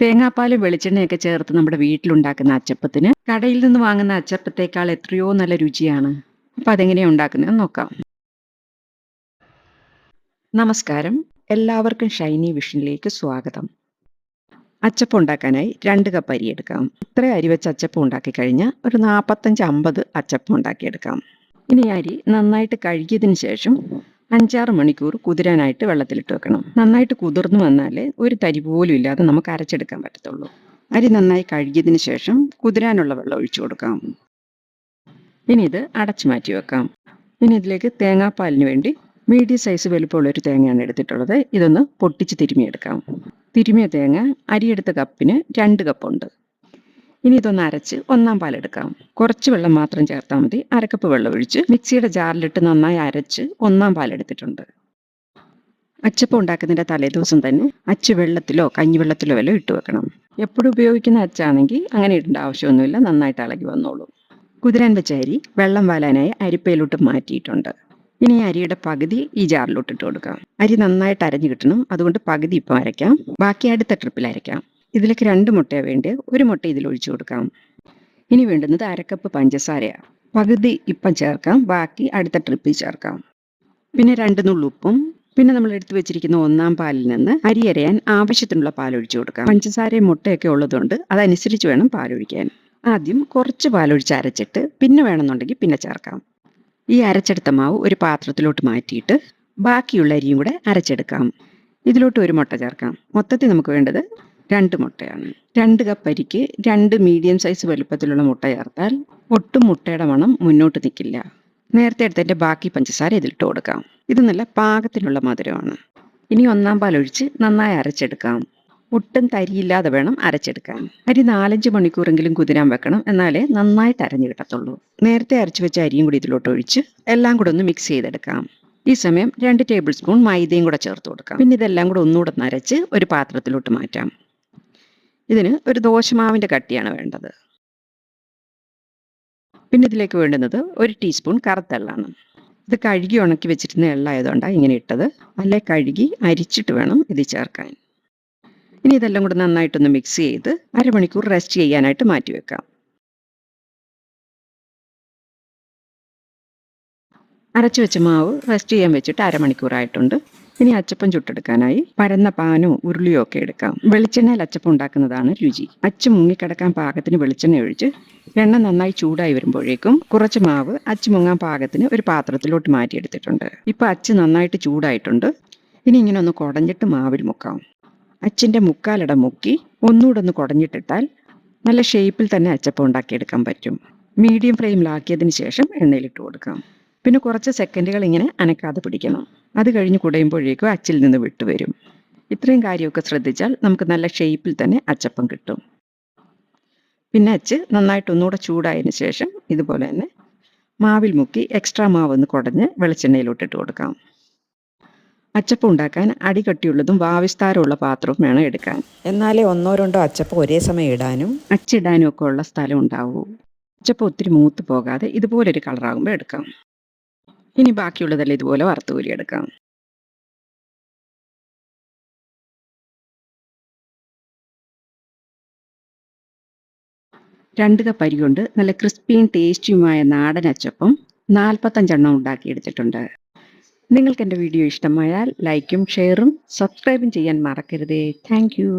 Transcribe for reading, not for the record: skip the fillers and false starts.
തേങ്ങാപ്പാലും വെളിച്ചെണ്ണയൊക്കെ ചേർത്ത് നമ്മുടെ വീട്ടിലുണ്ടാക്കുന്ന അച്ചപ്പത്തിന് കടയിൽ നിന്ന് വാങ്ങുന്ന അച്ചപ്പത്തേക്കാൾ എത്രയോ നല്ല രുചിയാണ്. അപ്പൊ അതെങ്ങനെയാ ഉണ്ടാക്കുന്നതെന്ന് നോക്കാം. നമസ്കാരം. എല്ലാവർക്കും ഷൈനി വിഷനിലേക്ക് സ്വാഗതം. അച്ചപ്പം ഉണ്ടാക്കാനായി 2 കപ്പ് അരി എടുക്കാം. ഇത്ര അരി വെച്ച് അച്ചപ്പം ഉണ്ടാക്കി കഴിഞ്ഞാൽ ഒരു 45-50 അച്ചപ്പം ഉണ്ടാക്കിയെടുക്കാം. ഇനി അരി നന്നായിട്ട് കഴുകിയതിന് ശേഷം 5-6 മണിക്കൂർ കുതിരാനായിട്ട് വെള്ളത്തിലിട്ട് വെക്കണം. നന്നായിട്ട് കുതിർന്നു വന്നാലേ ഒരു തരി പോലും ഇല്ലാതെ നമുക്ക് അരച്ചെടുക്കാൻ പറ്റത്തുള്ളൂ. അരി നന്നായി കഴുകിയതിന് ശേഷം കുതിരാനുള്ള വെള്ളം ഒഴിച്ചു കൊടുക്കാം. ഇനി ഇത് അടച്ചു മാറ്റി വെക്കാം. ഇനി ഇതിലേക്ക് തേങ്ങാപ്പാലിന് വേണ്ടി മീഡിയം സൈസ് വലുപ്പമുള്ളൊരു തേങ്ങയാണ് എടുത്തിട്ടുള്ളത്. ഇതൊന്ന് പൊട്ടിച്ച് തിരുമിയെടുക്കാം. തിരുമിയ തേങ്ങ അരിയെടുത്ത കപ്പിന് 2 കപ്പുണ്ട്. ഇനി ഇതൊന്ന് അരച്ച് 1-ാം പാലെടുക്കാം. കുറച്ച് വെള്ളം മാത്രം ചേർത്താൽ മതി. 1/2 കപ്പ് വെള്ളം ഒഴിച്ച് മിക്സിയുടെ ജാറിലിട്ട് നന്നായി അരച്ച് 1-ാം പാലെടുത്തിട്ടുണ്ട്. അച്ചപ്പം ഉണ്ടാക്കുന്നതിൻ്റെ തലേദിവസം തന്നെ അച്ച് വെള്ളത്തിലോ കഞ്ഞിവെള്ളത്തിലോ വല്ലതും ഇട്ട് വെക്കണം. എപ്പോഴും ഉപയോഗിക്കുന്ന അച്ചാണെങ്കിൽ അങ്ങനെ ഇടേണ്ട ആവശ്യമൊന്നുമില്ല, നന്നായിട്ട് ഇളകി വന്നോളൂ. കുതിരാൻ വെച്ച അരി വെള്ളം വാലാനായി അരിപ്പയിലോട്ട് മാറ്റിയിട്ടുണ്ട്. ഇനി ഈ അരിയുടെ പകുതി ഈ ജാറിലോട്ട് ഇട്ട് കൊടുക്കാം. അരി നന്നായിട്ട് അരഞ്ഞു കിട്ടണം, അതുകൊണ്ട് പകുതി ഇപ്പം അരയ്ക്കാം, ബാക്കി അടുത്ത ട്രിപ്പിൽ അരയ്ക്കാം. ഇതിലേക്ക് 2 മുട്ടയാണ് വേണ്ടത്. 1 മുട്ട ഇതിൽ ഒഴിച്ചു കൊടുക്കാം. ഇനി വേണ്ടുന്നത് 1/2 കപ്പ് പഞ്ചസാരയാണ്. പകുതി ഇപ്പം ചേർക്കാം, ബാക്കി അടുത്ത ട്രിപ്പിൽ ചേർക്കാം. പിന്നെ 2 നുള്ളു ഉപ്പും പിന്നെ നമ്മൾ എടുത്തു വെച്ചിരിക്കുന്ന 1-ാം പാലിൽ നിന്ന് അരി അരയാൻ ആവശ്യത്തിനുള്ള പാലൊഴിച്ചു കൊടുക്കാം. പഞ്ചസാരയും മുട്ടയൊക്കെ ഉള്ളതുകൊണ്ട് അതനുസരിച്ച് വേണം പാലൊഴിക്കാൻ. ആദ്യം കുറച്ച് പാലൊഴിച്ച് അരച്ചിട്ട് പിന്നെ വേണമെന്നുണ്ടെങ്കിൽ പിന്നെ ചേർക്കാം. ഈ അരച്ചെടുത്ത മാവ് ഒരു പാത്രത്തിലോട്ട് മാറ്റിയിട്ട് ബാക്കിയുള്ള അരിയും കൂടെ അരച്ചെടുക്കാം. ഇതിലോട്ട് 1 മുട്ട ചേർക്കാം. മൊത്തത്തിൽ നമുക്ക് വേണ്ടത് 2 മുട്ടയാണ്. 2 കപ്പ് അരിക്ക് 2 മീഡിയം സൈസ് വലുപ്പത്തിലുള്ള മുട്ട ചേർത്താൽ ഒട്ടും മുട്ടയുടെ മണം മുന്നോട്ട് നിൽക്കില്ല. നേരത്തെ എടുത്തതിൻ്റെ ബാക്കി പഞ്ചസാര ഇതിലിട്ട് കൊടുക്കാം. ഇത് നല്ല പാകത്തിനുള്ള മധുരമാണ്. ഇനി 1-ാം പാലൊഴിച്ച് നന്നായി അരച്ചെടുക്കാം. ഒട്ടും തരിയില്ലാതെ വേണം അരച്ചെടുക്കാൻ. അരി 4-5 മണിക്കൂറെങ്കിലും കുതിരാൻ വെക്കണം, എന്നാലേ നന്നായിട്ട് അരഞ്ഞു കിട്ടത്തുള്ളൂ. നേരത്തെ അരച്ചു വെച്ച അരിയും കൂടി ഇതിലോട്ട് ഒഴിച്ച് എല്ലാം കൂടെ ഒന്ന് മിക്സ് ചെയ്തെടുക്കാം. ഈ സമയം 2 ടേബിൾ സ്പൂൺ മൈദയും കൂടെ ചേർത്ത് കൊടുക്കാം. പിന്നെ ഇതെല്ലാം കൂടെ ഒന്നുകൂടെ നരച്ച് ഒരു പാത്രത്തിലോട്ട് മാറ്റാം. ഇതിന് ഒരു ദോശമാവിൻ്റെ കട്ടിയാണ് വേണ്ടത്. പിന്നെ ഇതിലേക്ക് വേണ്ടുന്നത് 1 ടീസ്പൂൺ കറുത്ത എള്ളാണ്. ഇത് കഴുകി ഉണക്കി വെച്ചിരുന്ന എള്ളായതുകൊണ്ടാണ് ഇങ്ങനെ ഇട്ടത്. അല്ലെ കഴുകി അരിച്ചിട്ട് വേണം ഇത് ചേർക്കാൻ. ഇനി ഇതെല്ലാം കൂടെ നന്നായിട്ടൊന്ന് മിക്സ് ചെയ്ത് അരമണിക്കൂർ റെസ്റ്റ് ചെയ്യാനായിട്ട് മാറ്റി വെക്കാം. അരച്ചു വെച്ച മാവ് റെസ്റ്റ് ചെയ്യാൻ വെച്ചിട്ട് അരമണിക്കൂറായിട്ടുണ്ട്. ഇനി അച്ചപ്പം ചുട്ടെടുക്കാനായി പരന്ന പാനോ ഉരുളിയോ ഒക്കെ എടുക്കാം. വെളിച്ചെണ്ണയിൽ അച്ചപ്പം ഉണ്ടാക്കുന്നതാണ് രുചി. അച്ച് മുങ്ങിക്കിടക്കാൻ പാകത്തിന് വെളിച്ചെണ്ണ ഒഴിച്ച് എണ്ണ നന്നായി ചൂടായി വരുമ്പോഴേക്കും കുറച്ച് മാവ് അച്ച് മുങ്ങാൻ പാകത്തിന് ഒരു പാത്രത്തിലോട്ട് മാറ്റിയെടുത്തിട്ടുണ്ട്. ഇപ്പം അച്ച് നന്നായിട്ട് ചൂടായിട്ടുണ്ട്. ഇനി ഇങ്ങനെ ഒന്ന് കുടഞ്ഞിട്ട് മാവിൽ മുക്കാം. അച്ചിൻ്റെ മുക്കാലിട മുക്കി ഒന്നുകൂടെ ഒന്ന് കുടഞ്ഞിട്ടിട്ടാൽ നല്ല ഷേപ്പിൽ തന്നെ അച്ചപ്പം ഉണ്ടാക്കിയെടുക്കാൻ പറ്റും. മീഡിയം ഫ്ലെയിമിലാക്കിയതിന് ശേഷം എണ്ണയിലിട്ട് കൊടുക്കാം. പിന്നെ കുറച്ച് സെക്കൻഡുകൾ ഇങ്ങനെ അനക്കാതെ പിടിക്കണം. അത് കഴിഞ്ഞ് കുടയുമ്പോഴേക്കും അച്ചിൽ നിന്ന് വിട്ടുവരും. ഇത്രയും കാര്യമൊക്കെ ശ്രദ്ധിച്ചാൽ നമുക്ക് നല്ല ഷേപ്പിൽ തന്നെ അച്ചപ്പം കിട്ടും. പിന്നെ അച്ച് നന്നായിട്ട് ഒന്നുകൂടെ ചൂടായതിന് ശേഷം ഇതുപോലെ തന്നെ മാവിൽ മുക്കി എക്സ്ട്രാ മാവ് ഒന്ന് കുടഞ്ഞ് വെളിച്ചെണ്ണയിലോട്ടിട്ട് കൊടുക്കാം. അച്ചപ്പം ഉണ്ടാക്കാൻ അടികട്ടിയുള്ളതും വാവിസ്താരമുള്ള പാത്രവും വേണം എടുക്കാൻ. എന്നാലേ 1-2 അച്ചപ്പം ഒരേ സമയം ഇടാനും അച്ചിടാനും ഒക്കെ ഉള്ള സ്ഥലം ഉണ്ടാവൂ. അച്ചപ്പം ഒത്തിരി മൂത്ത് പോകാതെ ഇതുപോലൊരു കളറാകുമ്പോൾ എടുക്കാം. ഇനി ബാക്കിയുള്ളതെല്ലാം ഇതുപോലെ വറുത്ത് കോരിയെടുക്കാം. രണ്ട് കപ്പ് അരി കൊണ്ട് നല്ല ക്രിസ്പിയും ടേസ്റ്റിയുമായ നാടൻ അച്ചപ്പം 45 എണ്ണം ഉണ്ടാക്കിയെടുത്തിട്ടുണ്ട്. നിങ്ങൾക്ക് എൻ്റെ വീഡിയോ ഇഷ്ടമായാൽ ലൈക്കും ഷെയറും സബ്സ്ക്രൈബും ചെയ്യാൻ മറക്കരുതേ. Thank you.